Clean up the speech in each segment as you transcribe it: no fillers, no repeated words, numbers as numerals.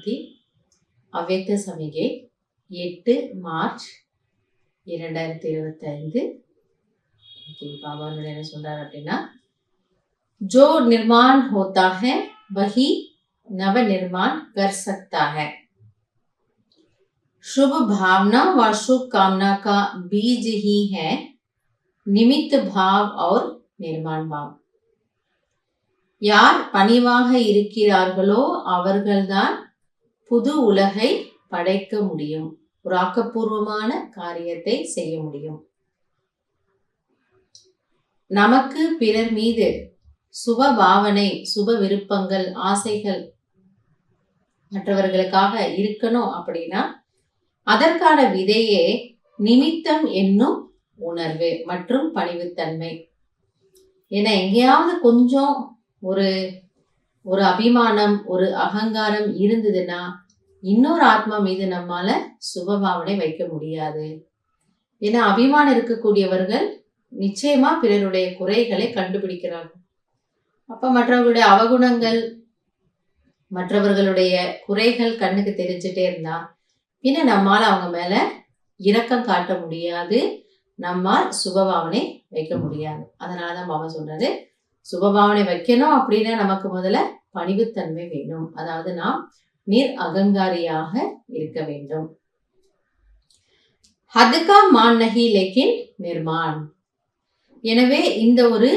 சாந்தி. அவ்யக்த சமிகை 8 மார்ச் 2025. பாபா என்ன சொல்றாரு அப்படின்னா, जो निर्माण होता है वही नव निर्माण कर सकता है. शुभ भावना व शुभ कामना का बीज ही है निमित्त भाव और निर्माण भाव. யார் பணிவாக இருக்கிறார்களோ அவர்கள்தான் புது உலகை படைக்க முடியும், ஒரு ஆக்கப்பூர்வமான காரியத்தை செய்ய முடியும். நமக்கு பிறர் மீது சுப பாவனை, சுப விருப்பங்கள், ஆசைகள் மற்றவர்களுக்காக இருக்கணும் அப்படின்னா அதற்கான விதையே நிமித்தம் என்னும் உணர்வு மற்றும் பணிவுத்தன்மை. ஏன்னா எங்கேயாவது கொஞ்சம் ஒரு அபிமானம், ஒரு அகங்காரம் இருந்ததுன்னா இன்னொரு ஆத்மா மீது நம்மால சுபபாவனை வைக்க முடியாது. ஏன்னா அபிமானம் இருக்கக்கூடியவர்கள் நிச்சயமா பிறருடைய குறைகளை கண்டுபிடிக்கிறார்கள். அப்ப மற்றவர்களுடைய அவகுணங்கள், மற்றவர்களுடைய குறைகள் கண்ணுக்கு தெரிஞ்சுட்டே இருந்தா பின்ன நம்மால் அவங்க மேல இரக்கம் காட்ட முடியாது, நம்மால் சுபபாவனை வைக்க முடியாது. அதனாலதான் பாபா சொல்றாரு, சுபபாவனை வைக்கணும் அப்படின்னா நமக்கு முதல்ல பணிவுத்தன்மை வேணும். அதாவது நாம் நிர் அகங்காரியாக இருக்க வேண்டும். ஹதுகா மான் நஹி லேக்கின் நிர்மான். எனவே இந்த ஒரு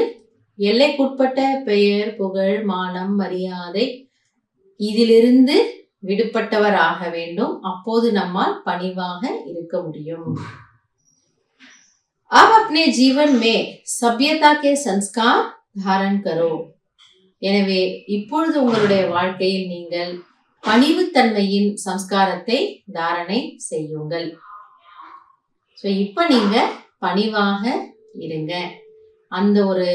எல்லைக்குட்பட்ட பெயர், புகழ், மானம், மரியாதை இதிலிருந்து விடுபட்டவர் ஆக வேண்டும். அப்போது நம்மால் பணிவாக இருக்க முடியும். अब अपने जीवन में सभ्यता के संस्कार धारण करो. எனவே இப்பொழுது உங்களுடைய வாழ்க்கையில் நீங்கள் பணிவுத்தன்மையின் சம்ஸ்காரத்தை தாரணை செய்யுங்கள். இப்ப நீங்க பணிவாக இருங்க. அந்த ஒரு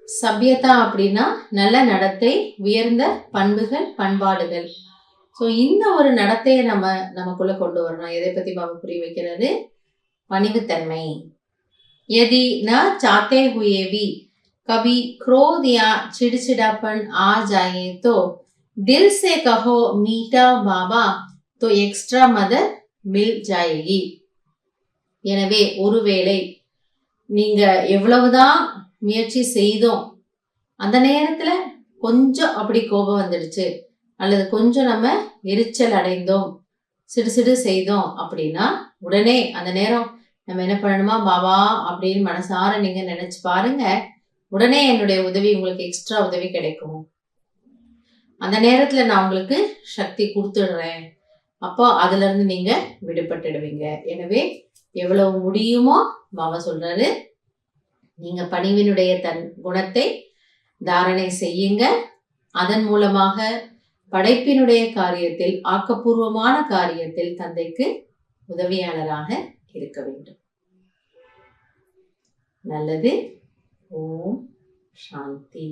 சபியதா அப்படின்னா நல்ல நடத்தை, உயர்ந்த பண்புகள், பண்பாடுகள். இந்த ஒரு நடத்தையை நமக்குள்ள கொண்டு வரணும். எதை பத்தி பாபா புரிய வைக்கிறது? பணிவுத்தன்மை. यदि न चाहते हुए भी कभी क्रोध या चिड़चिड़ापन आ जाए तो दिल से कहो मीठा बाबा तो एक्स्ट्रा मदद मिल जाएगी. எனவே ஒருவேளை நீங்க எவ்வளவுதான் முயற்சி செய்தோம், அந்த நேரத்துல கொஞ்சம் அப்படி கோபம் வந்துடுச்சு அல்லது கொஞ்சம் நம்ம எரிச்சல் அடைந்தோம், சிடுசிடு செய்தோம் அப்படின்னா உடனே அந்த நேரம் நம்ம என்ன பண்ணணுமா, பாபா அப்படின்னு மனசார நீங்க நினைச்சு பாருங்க. உடனே என்னுடைய உதவி, உங்களுக்கு எக்ஸ்ட்ரா உதவி கிடைக்கும். அந்த நேரத்துல நான் உங்களுக்கு சக்தி கொடுத்துடுறேன். அப்போ அதுல இருந்து நீங்க விடுபட்டுடுவீங்க. எனவே எவ்வளவு முடியுமோ பாபா சொல்றாரு, நீங்க பணிவினுடைய குணத்தை தாரணை செய்யுங்க. அதன் மூலமாக படைப்பினுடைய காரியத்தில், ஆக்கப்பூர்வமான காரியத்தில் தந்தைக்கு உதவியாளராக இருக்க வேண்டும். நல்லது. ஓம் சாந்தி.